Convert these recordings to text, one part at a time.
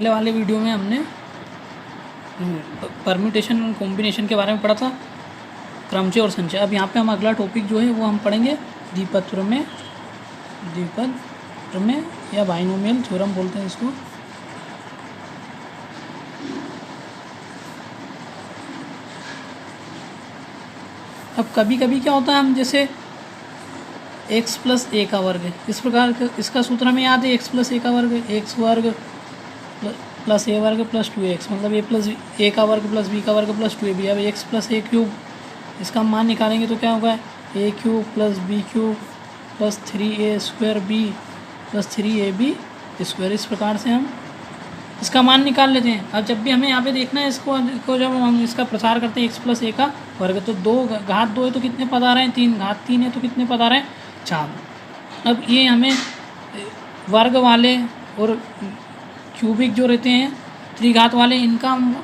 पहले वाले वीडियो में हमने परम्यूटेशन और कॉम्बिनेशन के बारे में पढ़ा था, क्रमचय और संचय। अब यहाँ पे हम अगला टॉपिक जो है वो हम पढ़ेंगे द्विपद प्रमेय या बाइनोमियल थ्योरम बोलते हैं इसको। अब कभी कभी क्या होता है, हम जैसे x प्लस ए का वर्ग इस प्रकार का, इसका सूत्र हमें याद है, x प्लस ए का वर्ग एक्स वर्ग प्लस ए वर्ग प्लस 2x, मतलब ए प्लस ए का वर्ग प्लस बी का वर्ग प्लस 2ab। अब x प्लस ए क्यूब, इसका हम मान निकालेंगे तो क्या होगा, a cube plus b cube plus 3a square b plus 3ab square. इस प्रकार से हम इसका मान निकाल लेते हैं। अब जब भी हमें यहाँ पे देखना है इसको जब हम इसका प्रसार करते हैं x प्लस ए का वर्ग, तो घात दो है तो कितने पद आ रहे हैं, 3, घात 3 है तो कितने पद आ रहे हैं, 4। अब ये हमें वर्ग वाले और क्यूबिक जो रहते हैं त्रिघात वाले, इनका हम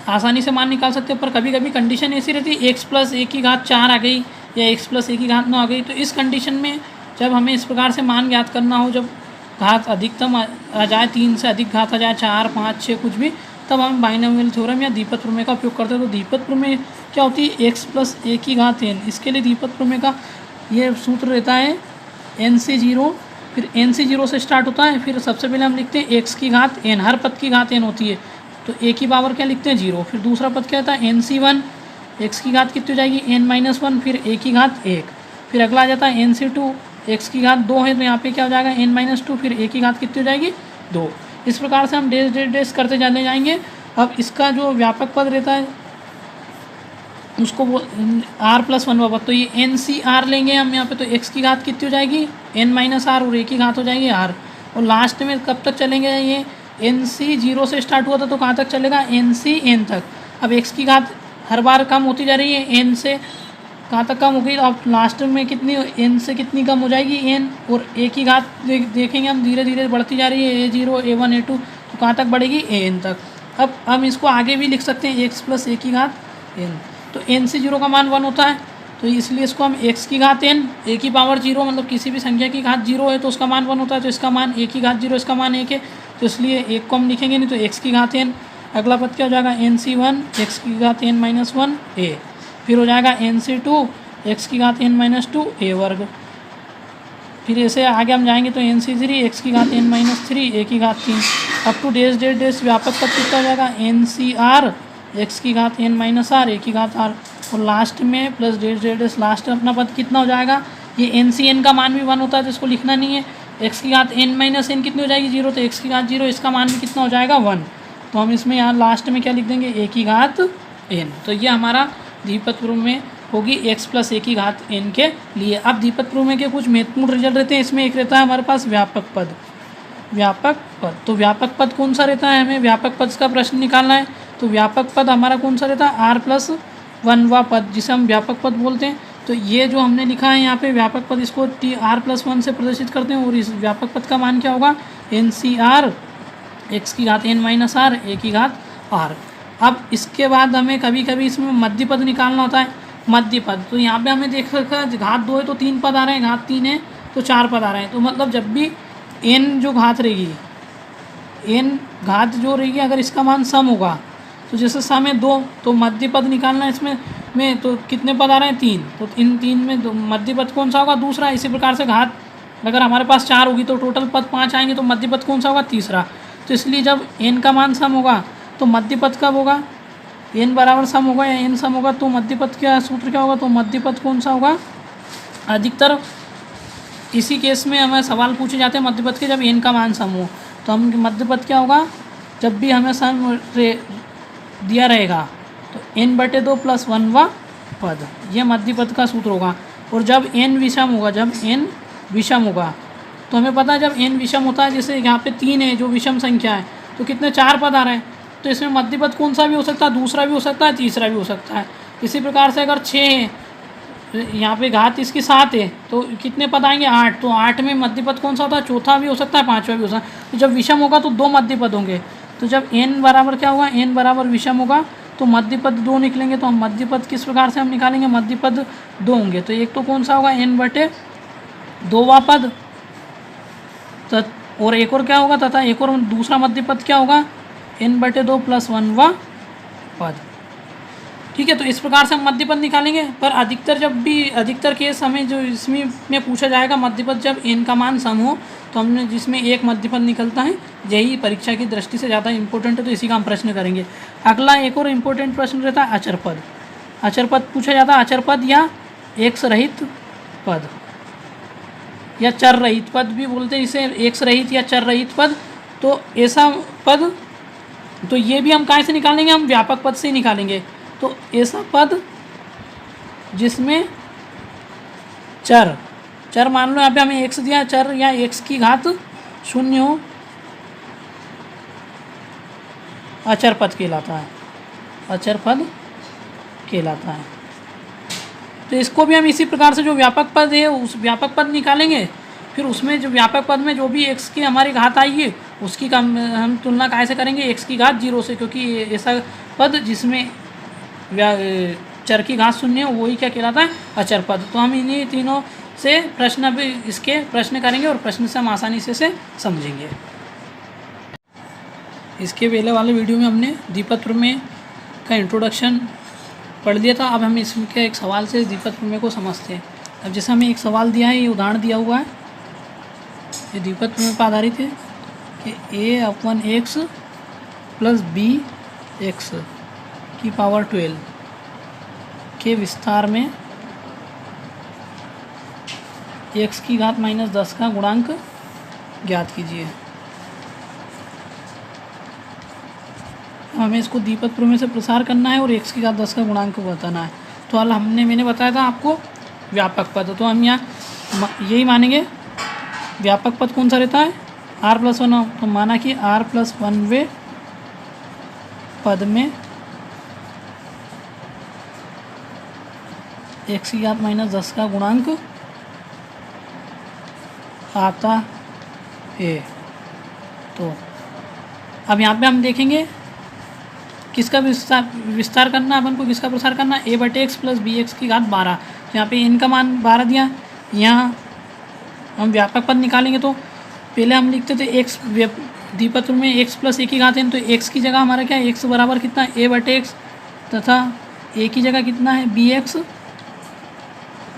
आसानी से मान निकाल सकते हैं। पर कभी कभी कंडीशन ऐसी रहती है x प्लस ए की घात 4 आ गई या x प्लस ए की घात 9 आ गई, तो इस कंडीशन में जब हमें इस प्रकार से मान ज्ञात करना हो, जब घात अधिकतम आ जाए, 3 से अधिक घात आ जाए, 4, 5, 6 कुछ भी, तब हम बाइनोमियल थ्योरम या द्विपद प्रमेय का उपयोग करते हैं। तो द्विपद प्रमेय क्या होती है, x प्लस ए की घात n। इसके लिए द्विपद प्रमेय का ये सूत्र रहता है n से 0, फिर n से 0 से स्टार्ट होता है, फिर सबसे पहले हम लिखते हैं x की घात n, हर पद की घात n होती है, तो a की पावर क्या लिखते हैं 0। फिर दूसरा पद क्या होता है nc1, x की घात कितनी हो जाएगी n-1, फिर a की घात 1। फिर अगला आ जाता है nc2, x की घात 2 है तो यहाँ पे क्या हो जाएगा n-2, फिर a की घात कितनी हो जाएगी 2। इस प्रकार से हम डेस डेस डेस करते चले जाएंगे। अब इसका जो व्यापक पद रहता है उसको वो r प्लस 1 पद, तो ये NCR लेंगे हम यहाँ पे, तो x की घात कितनी हो जाएगी n-r और a की घात हो जाएगी r। और लास्ट में कब तक चलेंगे, ये NC 0 से स्टार्ट हुआ था तो कहाँ तक चलेगा NC n तक। अब x की घात हर बार कम होती जा रही है, n से कहाँ तक कम हो गई, अब लास्ट में कितनी n से कितनी कम हो जाएगी n, और a की घात देखेंगे हम धीरे धीरे बढ़ती जा रही है, a0 a1 a2, तो कहाँ तक बढ़ेगी an तक। अब हम इसको आगे भी लिख सकते हैं x प्लस ए की घात n, तो n से 0 का मान 1 होता है, तो इसलिए इसको हम x की घात n, a की पावर 0, मतलब किसी भी संख्या की घात 0 है तो उसका मान 1 होता है, तो इसका मान a की घात 0, इसका मान 1 है, तो इसलिए 1 को हम लिखेंगे नहीं, तो x की घात n। अगला पद क्या हो जाएगा nc1, x की घात n-1 a, फिर हो जाएगा nc2, x की घात n-2 a वर्ग। फिर ऐसे आगे हम जाएंगे तो nc3, x की घात n-3 a की घात 3। अप टू डेस डेस डेस व्यापक पद कितना हो जाएगा ncr, x की घात n-r a की घात r, और लास्ट में प्लस डेस डेस डेस लास्ट अपना पद कितना हो जाएगा, ये ncn का मान भी 1 होता है तो इसको लिखना नहीं है। x की घात n-n कितनी हो जाएगी 0, तो x की घात 0, इसका मान भी कितना हो जाएगा 1, तो हम इसमें यहाँ लास्ट में क्या लिख देंगे a की घात n। तो ये हमारा द्विपद प्रमेय होगी x प्लस ए की घात n के लिए। अब द्विपद प्रमेय के कुछ महत्वपूर्ण रिजल्ट रहते हैं, इसमें एक रहता है हमारे पास व्यापक पद। तो व्यापक पद कौन सा रहता है, हमें व्यापक पद का प्रश्न निकालना है, तो व्यापक पद हमारा कौन सा रहता है r प्लस 1 पद, जिसे हम व्यापक पद बोलते हैं। तो ये जो हमने लिखा है यहाँ पे व्यापक पद, इसको r प्लस 1 से प्रदर्शित करते हैं, और इस व्यापक पद का मान क्या होगा NCR, x की घात n-r a की घात r। अब इसके बाद हमें कभी कभी इसमें मध्य पद निकालना होता है, मध्य पद। तो यहाँ पे हमें देख सकते हैं घात 2 है तो 3 पद आ रहे हैं, घात 3 है तो 4 पद आ रहे हैं, तो मतलब जब भी n जो घात रहेगी, n घात जो रहेगी, अगर इसका मान सम होगा, तो जैसे सम है 2, तो मध्य पद निकालना है इसमें तो कितने पद आ रहे हैं 3, तो इन 3 में मध्य पद कौन सा होगा दूसरा। इसी प्रकार से घात अगर हमारे पास 4 होगी तो टोटल पद 5 आएंगे, तो मध्य पद कौन सा होगा तीसरा। तो इसलिए जब n का मान सम होगा तो मध्य पद कब होगा, n बराबर सम होगा या n सम होगा, तो मध्य पद का सूत्र क्या होगा, तो मध्य पद कौन सा होगा। अधिकतर इसी केस में हमें सवाल पूछे जाते हैं मध्य पद के, जब n का मान सम हो, तो हम मध्य पद क्या होगा, जब भी हमें सम दिया रहेगा तो n/2 प्लस 1वां पद, यह मध्य पद का सूत्र होगा। और जब n विषम होगा, जब n विषम होगा, तो हमें पता है जब n विषम होता है, जैसे यहाँ पे 3 है जो विषम संख्या है, तो कितने 4 पद आ रहे हैं, तो इसमें मध्य पद कौन सा भी हो सकता है, दूसरा भी हो सकता है, तीसरा भी हो सकता है। इसी प्रकार से अगर 6 है, यहाँ पे घात इसकी 7 है, तो कितने पद आएंगे 8, तो 8 में मध्य पद कौन सा होता है, चौथा भी हो सकता है, पाँचवा भी हो सकता है। तो जब विषम होगा तो 2 मध्य पद होंगे, तो जब n बराबर क्या होगा, n बराबर विषम होगा तो मध्य पद 2 निकलेंगे। तो हम मध्य पद किस प्रकार से हम निकालेंगे, मध्य पद 2 होंगे, तो एक तो कौन सा होगा n/2वां पद, तो और एक और क्या होगा, तथा एक और दूसरा मध्य पद क्या होगा, n/2 + 1वां पद। ठीक है, तो इस प्रकार से हम मध्य पद निकालेंगे। पर अधिकतर केस हमें जो इसमें में पूछा जाएगा मध्य पद जब n का मान सम हो, तो हमने जिसमें एक मध्य पद निकलता है, यही परीक्षा की दृष्टि से ज़्यादा इंपॉर्टेंट है, तो इसी का हम प्रश्न करेंगे। अगला एक और इम्पोर्टेंट प्रश्न रहता है अचर पद। अचर पद पूछा जाता है, अचर पद या एक्स रहित पद या चर रहित पद भी बोलते हैं इसे, एक्स रहित या चर रहित पद। तो ऐसा पद, तो ये भी हम कहाँ से निकालेंगे, हम व्यापक पद से ही निकालेंगे। तो ऐसा पद जिसमें चर मान लो यहाँ पे हमें एक्स दिया, चर या एक्स की घात 0 हो, अचर पद कहलाता है, अचर पद कहलाता है। तो इसको भी हम इसी प्रकार से जो व्यापक पद है उस व्यापक पद निकालेंगे, फिर उसमें जो व्यापक पद में जो भी एक्स की हमारी घात आई है उसकी हम तुलना कैसे करेंगे, एक्स की घात 0 से, क्योंकि ऐसा पद जिसमें चर की घात 0 है वही क्या कहलाता है, अचर पद। तो हम इन्हीं तीनों से प्रश्न भी इसके प्रश्न करेंगे और प्रश्न से हम आसानी से समझेंगे। इसके पहले वाले वीडियो में हमने द्विपद प्रमेय का इंट्रोडक्शन पढ़ लिया था। अब हम इसके एक सवाल से द्विपद प्रमेय को समझते हैं। अब जैसे हमें एक सवाल दिया है, ये उदाहरण दिया हुआ है, ये द्विपद प्रमेय पर आधारित है कि a/x + bx की पावर 12 के विस्तार में x की घात -10 का गुणांक ज्ञात कीजिए। हमें इसको द्विपद प्रमेय से प्रसार करना है और x की घात 10 का गुणांक बताना है। तो हाल मैंने बताया था आपको व्यापक पद, तो हम यहाँ यही मानेंगे। व्यापक पद कौन सा रहता है, r+1, तो माना कि r+1वें पद में x की घात -10 का गुणांक आता है। तो अब यहाँ पे हम देखेंगे किसका विस्तार करना है अपन को, किसका प्रसार करना है, a/x + bx की घात 12। तो यहाँ पे n का मान 12 दिया, यहाँ हम व्यापक पद निकालेंगे। तो पहले हम लिखते थे x द्विपद में x + a की घात n, तो x की जगह हमारा क्या है, x बराबर कितना है, a/x, तथा a की जगह कितना है, bx,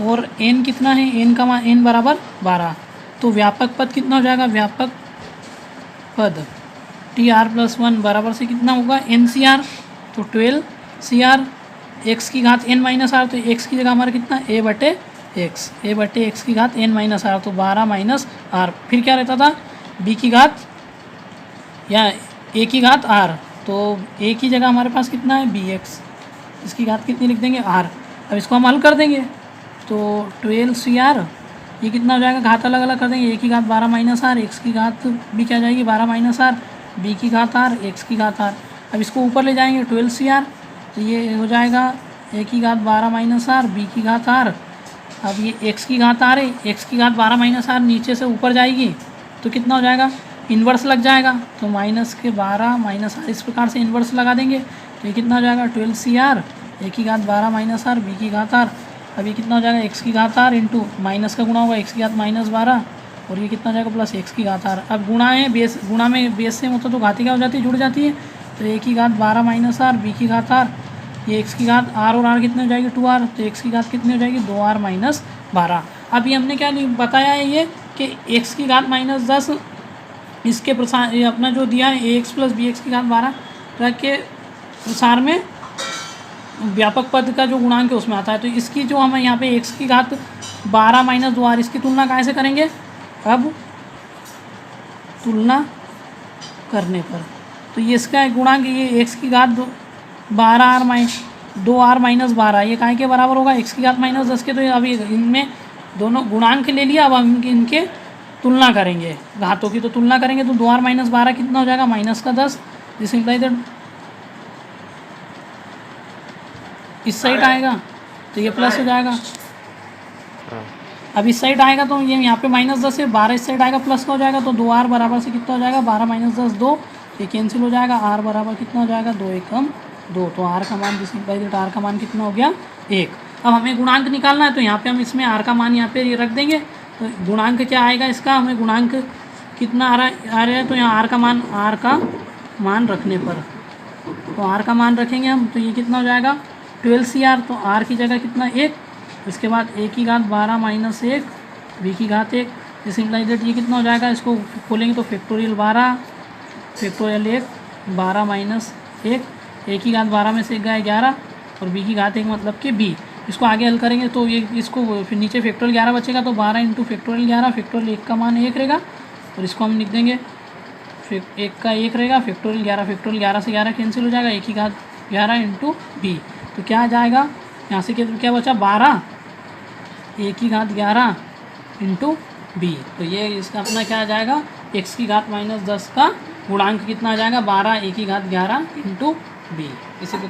और n कितना है, n का मान n बराबर 12। तो व्यापक पद कितना हो जाएगा, व्यापक पद tr+1 बराबर से कितना होगा, NCR, तो 12CR, x की घात n-r, तो x की जगह हमारा कितना a/x की घात n-r, तो 12 -r। फिर क्या रहता था, b की घात या a की घात r, तो a की जगह हमारे पास कितना है bx, इसकी घात कितनी लिख देंगे, r। अब इसको हम हल कर देंगे, तो 12CR, ये कितना हो जाएगा, घात अलग अलग कर देंगे, a की घात 12 -r, x की घात भी क्या जाएगी 12 -r, b की घात r, x की घात r। अब इसको ऊपर ले जाएंगे 12CR, तो ये हो जाएगा a की घात 12 -r, b की घात r। अब ये x की घात r है, x की घात 12 -r नीचे से ऊपर जाएगी, तो कितना हो जाएगा, इन्वर्स लग जाएगा, तो -12 -r, इस प्रकार से इन्वर्स लगा देंगे। तो ये कितना हो जाएगा, 12CR, a की घात 12 -r, b की घात r। अब ये कितना हो जाएगा, x की घात r इंटू माइनस का गुणा होगा x की घात -12, और ये कितना हो जाएगा प्लस x की घात r। अब गुणा है बेस, गुणा में बेस से मतलब तो घाती क्या हो जाती है, जुड़ जाती है। तो a की घात 12 -r, b की घात r, ये x की घात r और r कितनी हो जाएगी 2r, तो x की घात कितनी हो जाएगी 2r - 12। अब ये हमने क्या बताया है, ये कि x की घात -10 इसके प्रसार, ये अपना जो दिया है ax + bx की घात 12 के प्रसार में व्यापक पद का जो गुणांक है उसमें आता है। तो इसकी जो हम यहाँ पे x की घात 12 - 2r, इसकी तुलना कैसे करेंगे, अब तुलना करने पर, तो ये इसका गुणांक, ये x की घात 2r - 12, ये काय के बराबर होगा, x की घात -10 के। तो अभी इनमें दोनों गुणांक ले लिया, अब हम इनके तुलना करेंगे, घातों की तो तुलना करेंगे। तो 2r - 12 कितना हो जाएगा, -10, जिस इम्प्लाई दैट इस साइड आएगा, तो ये प्लस हो जाएगा। अब इस साइड आएगा तो ये यहाँ पे -10 है, 12 इस साइड आएगा, प्लस का हो जाएगा। तो 2r बराबर से कितना हो जाएगा, 12 - 10 2, ये कैंसिल हो जाएगा। r बराबर कितना हो जाएगा, 2 एकम 2, तो r का मान जिस इम्प्लाई दैट r का मान कितना हो गया, 1। अब हमें गुणांक निकालना है, तो यहाँ पे हम इसमें r का मान यहाँ पे रख देंगे। तो गुणांक क्या आएगा इसका, हमें गुणांक कितना आ रहा है तो यहाँ आर का मान रखने पर, तो आर का मान रखेंगे हम, तो ये कितना हो जाएगा 12CR। तो आर की जगह कितना 1, इसके बाद ए की घात 12 माइनस 1 बी की घात 1, इस इम्प्लाई दैट ये कितना हो जाएगा, इसको खोलेंगे तो फैक्टोरियल 12 फैक्टोरियल 1 12 माइनस 1, ए की घात 12 में से 1 गया 11 और बी की घात 1 मतलब कि बी। इसको आगे हल करेंगे तो ये इसको फिर नीचे फैक्टोरियल 11 बचेगा, तो 12 इंटू फैक्टोरियल 11, फैक्टोरियल 1 का मान 1 रहेगा और इसको हम लिख देंगे 1 का 1 रहेगा, फैक्टोरियल 11 से 11 कैंसिल हो जाएगा, ए की घात 11 इंटू बी। तो क्या आ जाएगा यहाँ से क्या बचा 12 ए की घात 11 इंटू बी। तो ये इसका अपना क्या आ जाएगा x की घात -10 का गुणांक कितना आ जाएगा 12 ए की घात 11 इंटू बी। इसी